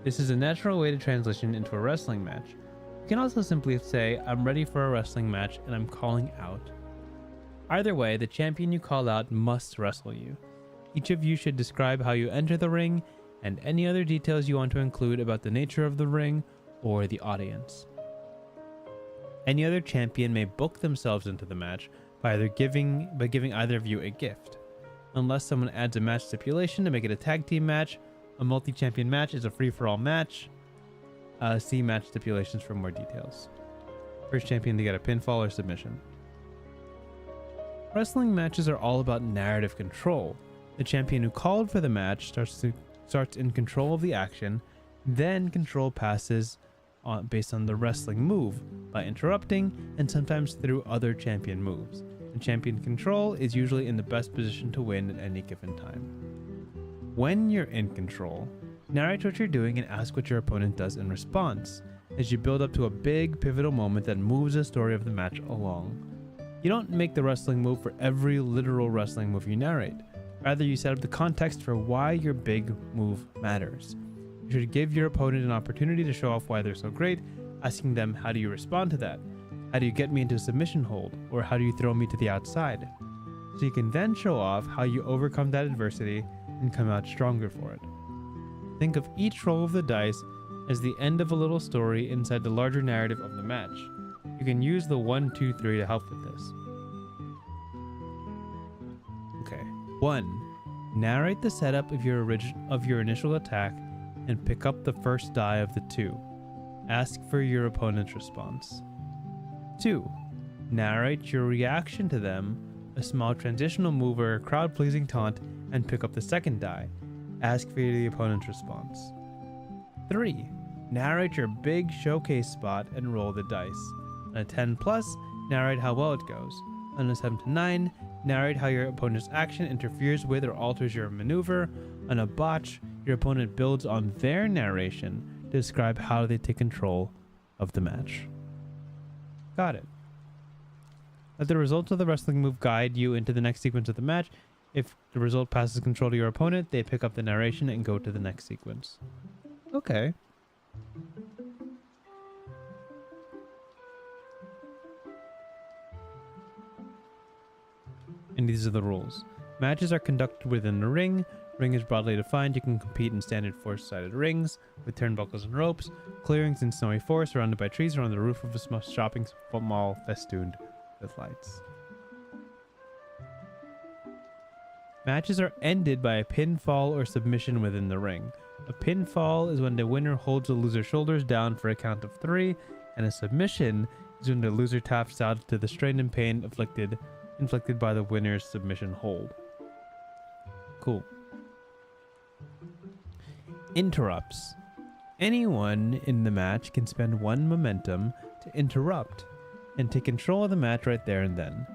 This is a natural way to transition into a wrestling match. You can also simply say, I'm ready for a wrestling match and I'm calling out. Either way, the champion you call out must wrestle you. Each of you should describe how you enter the ring and any other details you want to include about the nature of the ring or the audience. Any other champion may book themselves into the match by giving either of you a gift. Unless someone adds a match stipulation to make it a tag team match, a multi-champion match is a free-for-all match. See match stipulations for more details. First champion to get a pinfall or submission. Wrestling matches are all about narrative control. The champion who called for the match starts in control of the action, then control passes based on the wrestling move by interrupting and sometimes through other champion moves. The champion control is usually in the best position to win at any given time. When you're in control, narrate what you're doing and ask what your opponent does in response, as you build up to a big pivotal moment that moves the story of the match along. You don't make the wrestling move for every literal wrestling move you narrate. Rather, you set up the context for why your big move matters. You should give your opponent an opportunity to show off why they're so great, asking them, how do you respond to that? How do you get me into a submission hold? Or how do you throw me to the outside? So you can then show off how you overcome that adversity and come out stronger for it. Think of each roll of the dice as the end of a little story inside the larger narrative of the match. You can use the 1, 2, 3 to help with this. Okay. 1. Narrate the setup of your initial attack and pick up the first die of the 2. Ask for your opponent's response. 2. Narrate your reaction to them, a small transitional move or a crowd-pleasing taunt, and pick up the second die. Ask for the opponent's response. 3. Narrate your big showcase spot and roll the dice. On a 10+, narrate how well it goes. On a 7 to 9, narrate how your opponent's action interferes with or alters your maneuver. On a botch, your opponent builds on their narration to describe how they take control of the match. Got it. Let the results of the wrestling move guide you into the next sequence of the match. If the result passes control to your opponent, they pick up the narration and go to the next sequence. Okay. And these are the rules. Matches are conducted within the ring. Ring is broadly defined. You can compete in standard four-sided rings with turnbuckles and ropes, clearings in snowy forest surrounded by trees, or on the roof of a shopping mall festooned with lights. Matches are ended by a pinfall or submission within the ring. A pinfall is when the winner holds the loser's shoulders down for a count of 3, and a submission is when the loser taps out to the strain and pain inflicted by the winner's submission hold. Cool. Interrupts. Anyone in the match can spend 1 momentum to interrupt and take control of the match right there and then.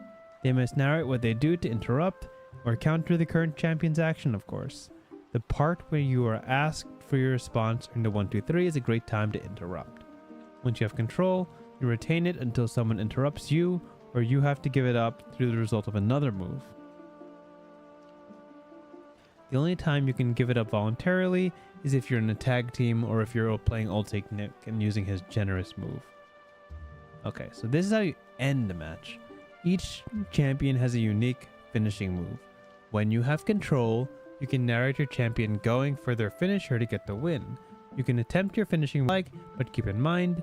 They must narrate what they do to interrupt or counter the current champion's action, of course. The part where you are asked for your response during the 1, 2, 3 is a great time to interrupt. Once you have control, you retain it until someone interrupts you, or you have to give it up through the result of another move. The only time you can give it up voluntarily is if you're in a tag team or if you're playing Old Take Nick and using his generous move. Okay, so this is how you end the match. Each champion has a unique finishing move. When you have control, you can narrate your champion going for their finisher to get the win. You can attempt your finishing but keep in mind,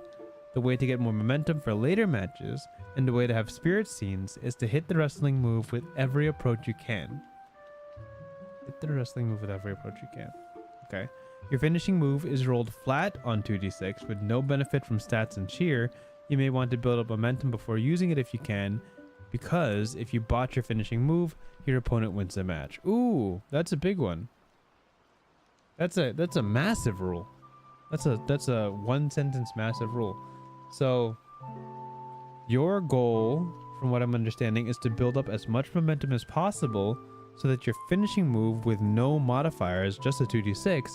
the way to get more momentum for later matches and the way to have spirit scenes is to hit the wrestling move with every approach you can. Hit the wrestling move with every approach you can. Okay. Your finishing move is rolled flat on 2d6 with no benefit from stats and cheer. You may want to build up momentum before using it if you can, because if you botch your finishing move, your opponent wins the match. Ooh, that's a big one. That's a massive rule. That's a 1 sentence massive rule. So your goal, from what I'm understanding, is to build up as much momentum as possible so that your finishing move with no modifiers, just a 2d6,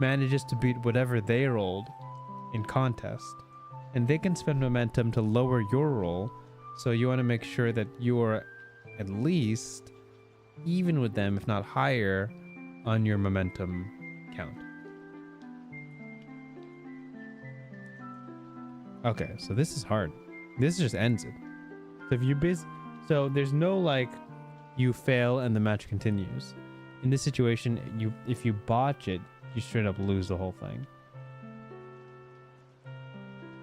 manages to beat whatever they rolled in contest. And they can spend momentum to lower your roll, so you want to make sure that you are at least even with them, if not higher, on your momentum count. Okay, so this is hard. This just ends it. So if you so there's no like you fail and the match continues. In this situation, if you botch it, you straight up lose the whole thing.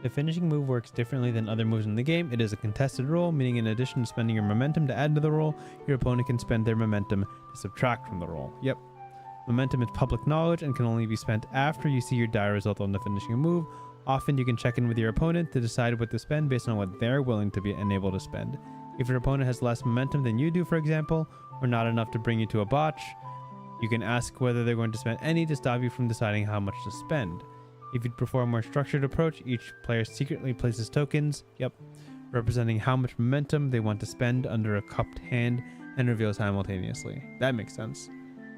The finishing move works differently than other moves in the game. It is a contested roll, meaning in addition to spending your momentum to add to the roll, your opponent can spend their momentum to subtract from the roll. Yep. Momentum is public knowledge and can only be spent after you see your die result on the finishing move. Often you can check in with your opponent to decide what to spend based on what they're willing to be and able to spend. If your opponent has less momentum than you do, for example, or not enough to bring you to a botch, you can ask whether they're going to spend any to stop you from deciding how much to spend. If you'd prefer a more structured approach, each player secretly places tokens, representing how much momentum they want to spend under a cupped hand and reveal simultaneously. That makes sense.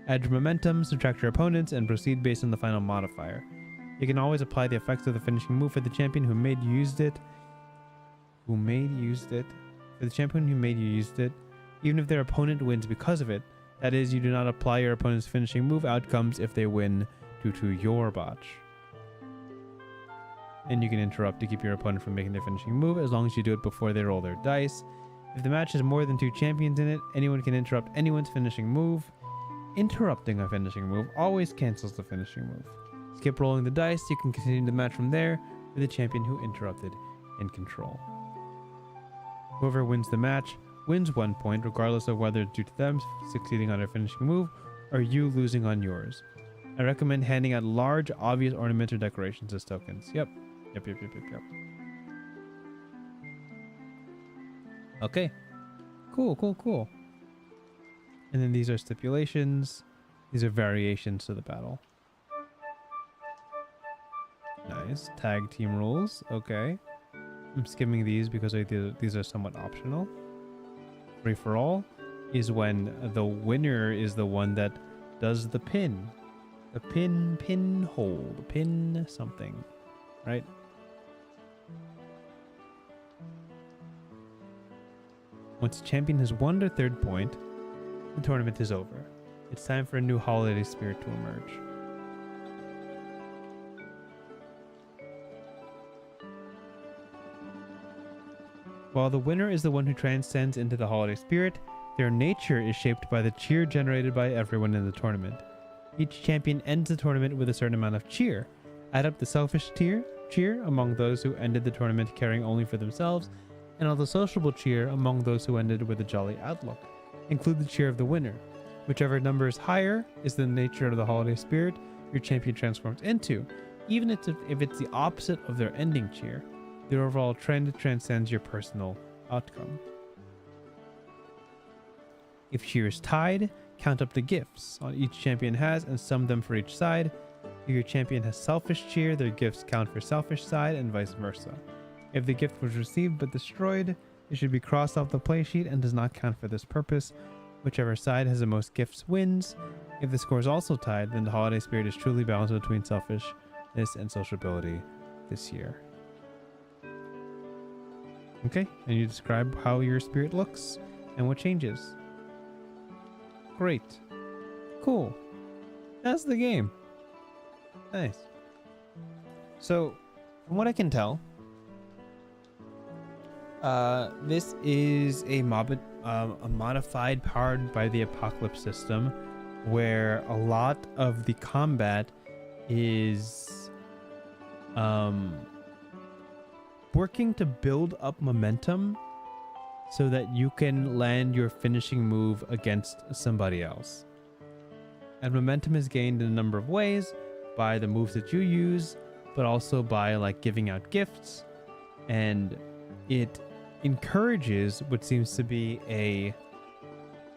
Add your momentum, subtract your opponents, and proceed based on the final modifier. You can always apply the effects of the finishing move for the champion who made you used it. For the champion who made you used it, even if their opponent wins because of it. That is, you do not apply your opponent's finishing move outcomes if they win due to your botch. And you can interrupt to keep your opponent from making their finishing move as long as you do it before they roll their dice. If the match has more than 2 champions in it, anyone can interrupt anyone's finishing move. Interrupting a finishing move always cancels the finishing move. Skip rolling the dice, you can continue the match from there with the champion who interrupted in control. Whoever wins the match wins 1 point, regardless of whether it's due to them succeeding on their finishing move or you losing on yours. I recommend handing out large, obvious ornaments or decorations as tokens. Yep. Okay. Cool. And then these are stipulations. These are variations to the battle. Nice. Tag team rules. Okay. I'm skimming these because these are somewhat optional. Free for all is when the winner is the one that does the pin. The pin hold. Pin something. Right? Once the champion has won their 3rd point, the tournament is over. It's time for a new holiday spirit to emerge. While the winner is the one who transcends into the holiday spirit, their nature is shaped by the cheer generated by everyone in the tournament. Each champion ends the tournament with a certain amount of cheer. Add up the selfish cheer among those who ended the tournament caring only for themselves, and all the sociable cheer among those who ended with a jolly outlook. Include the cheer of the winner. Whichever number is higher is the nature of the holiday spirit your champion transforms into, even if it's the opposite of their ending cheer. The overall trend transcends your personal outcome. If cheer is tied, count up the gifts on each champion has and sum them for each side. If your champion has selfish cheer, their gifts count for selfish side and vice versa. If the gift was received but destroyed, it should be crossed off the play sheet and does not count for this purpose. Whichever side has the most gifts wins. If the score is also tied, then the holiday spirit is truly balanced between selfishness and sociability this year. Okay, and you describe how your spirit looks and what changes. Great. Cool. That's the game. Nice. So, from what I can tell, this is a modified powered by the apocalypse system, where a lot of the combat is working to build up momentum so that you can land your finishing move against somebody else. And momentum is gained in a number of ways, by the moves that you use, but also by like giving out gifts, and it encourages what seems to be a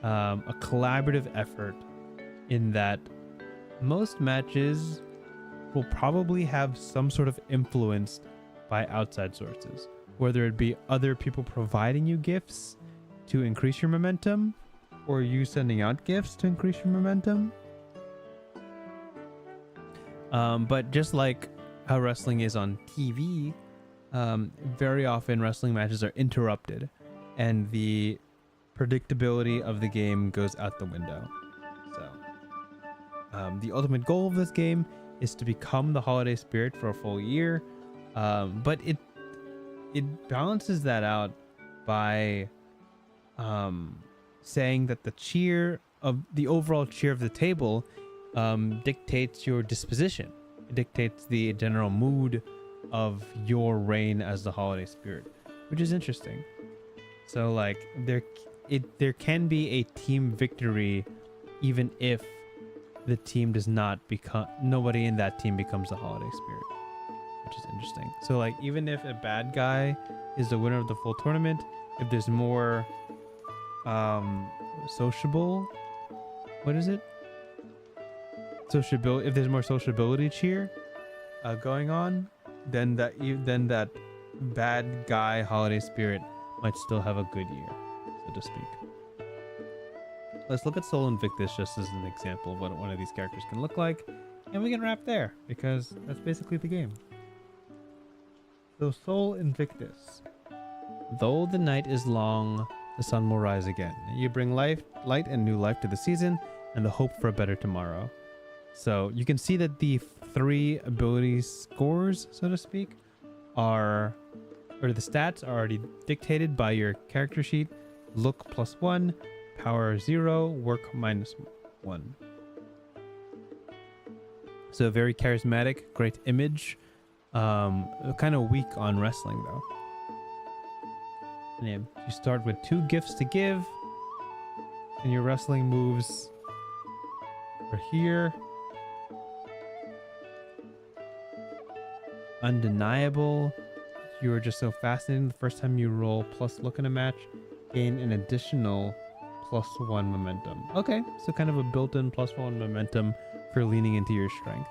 collaborative effort, in that most matches will probably have some sort of influence by outside sources, whether it be other people providing you gifts to increase your momentum, or you sending out gifts to increase your momentum. But just like how wrestling is on TV, very often wrestling matches are interrupted and the predictability of the game goes out the window. So the ultimate goal of this game is to become the holiday spirit for a full year, but it balances that out by saying that the overall cheer of the table dictates your disposition. It dictates the general mood of your reign as the holiday spirit, which is interesting. So like there can be a team victory even if the team does not become, nobody in that team becomes the holiday spirit, which is interesting. So like even if a bad guy is the winner of the full tournament, if there's more sociable, what is it? Sociability. If there's more sociability cheer going on, then that bad guy holiday spirit might still have a good year, so to speak. Let's look at Soul Invictus just as an example of what one of these characters can look like, and we can wrap there because that's basically the game. So Soul Invictus. Though the night is long, the sun will rise again. You bring light and new life to the season and the hope for a better tomorrow. So you can see that the 3 ability scores, so to speak, or the stats are already dictated by your character sheet. Look +1, power 0, work -1. So very charismatic, great image. Kind of weak on wrestling though. And you start with 2 gifts to give, and your wrestling moves are here. Undeniable. You are just so fascinating. The first time you roll plus look in a match, gain an additional +1 momentum. Okay, so kind of a built-in +1 momentum for leaning into your strength.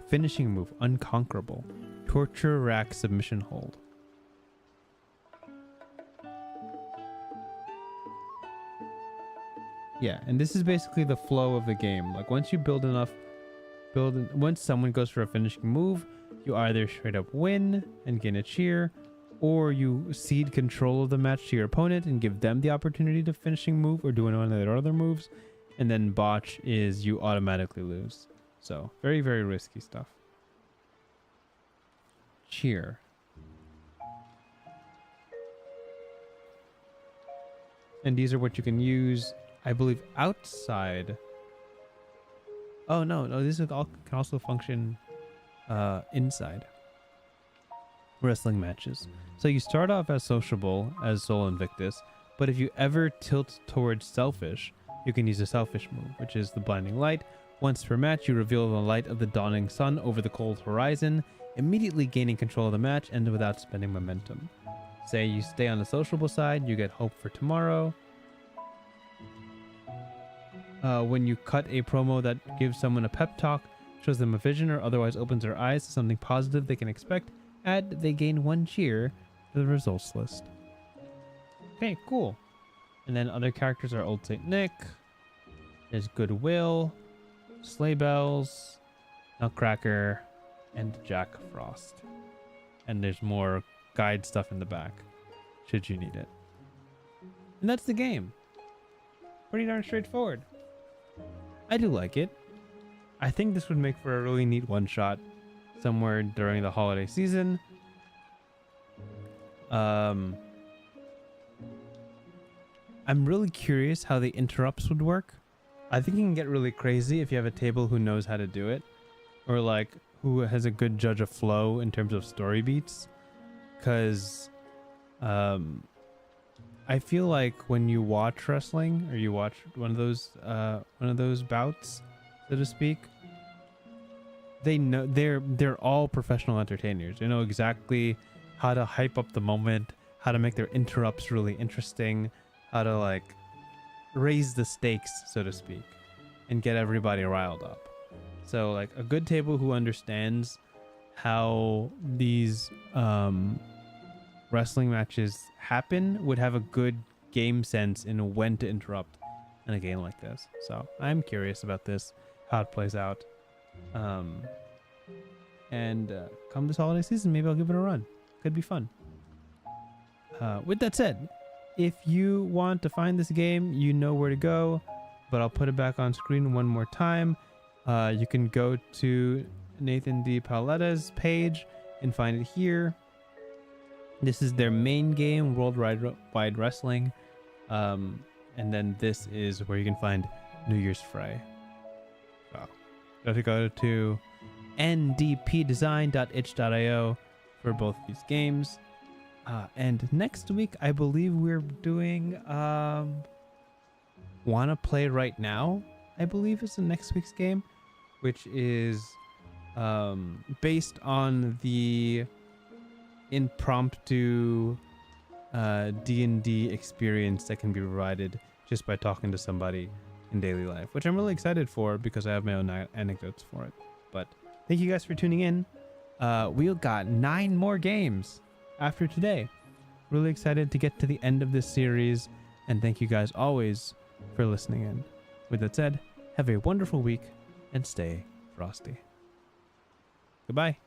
Finishing move, Unconquerable. Torture rack submission hold. Yeah, and this is basically the flow of the game. Like once you once someone goes for a finishing move, you either straight up win and gain a cheer, or you cede control of the match to your opponent and give them the opportunity to finishing move or do one of their other moves, and then botch is you automatically lose. So very, very risky stuff. Cheer. And these are what you can use, I believe, outside. Oh no, these can also function inside wrestling matches. So you start off as Sociable, as Soul Invictus, but if you ever tilt towards Selfish, you can use a Selfish move, which is the Blinding Light, Once per match, you reveal the light of the dawning sun over the cold horizon, immediately gaining control of the match and without spending momentum. Say you stay on the sociable side, you get hope for tomorrow. When you cut a promo that gives someone a pep talk, shows them a vision, or otherwise opens their eyes to something positive they can expect, add they gain 1 cheer to the results list. Okay, cool. And then other characters are Old Saint Nick, there's Goodwill, Sleigh Bells, Nutcracker, and Jack Frost. And there's more guide stuff in the back, should you need it. And that's the game. Pretty darn straightforward. I do like it. I think this would make for a really neat one-shot somewhere during the holiday season. I'm really curious how the interrupts would work. I think you can get really crazy if you have a table who knows how to do it, or like who has a good judge of flow in terms of story beats. Because I feel like when you watch wrestling, or you watch one of those bouts, so to speak, they know they're all professional entertainers. They know exactly how to hype up the moment, how to make their interrupts really interesting, how to like raise the stakes, so to speak, and get everybody riled up. So like a good table who understands how these wrestling matches happen would have a good game sense in when to interrupt in a game like this. So I'm curious about this, how it plays out. Come this holiday season, maybe I'll give it a run. Could be fun. With that said, if you want to find this game, you know where to go, but I'll put it back on screen one more time. You can go to Nathan D. Pauletta's page and find it here. This is their main game, Worldwide Wrestling. And then this is where you can find New Year's Fray. So you have to go to ndpdesign.itch.io for both of these games. And next week, I believe we're doing Wanna Play Right Now, I believe is the next week's game, which is based on the impromptu D&D experience that can be provided just by talking to somebody in daily life, which I'm really excited for because I have my own anecdotes for it. But thank you guys for tuning in. We've got 9 more games after today. Really excited to get to the end of this series, and thank you guys always for listening in. With that said, have a wonderful week and stay frosty. Goodbye.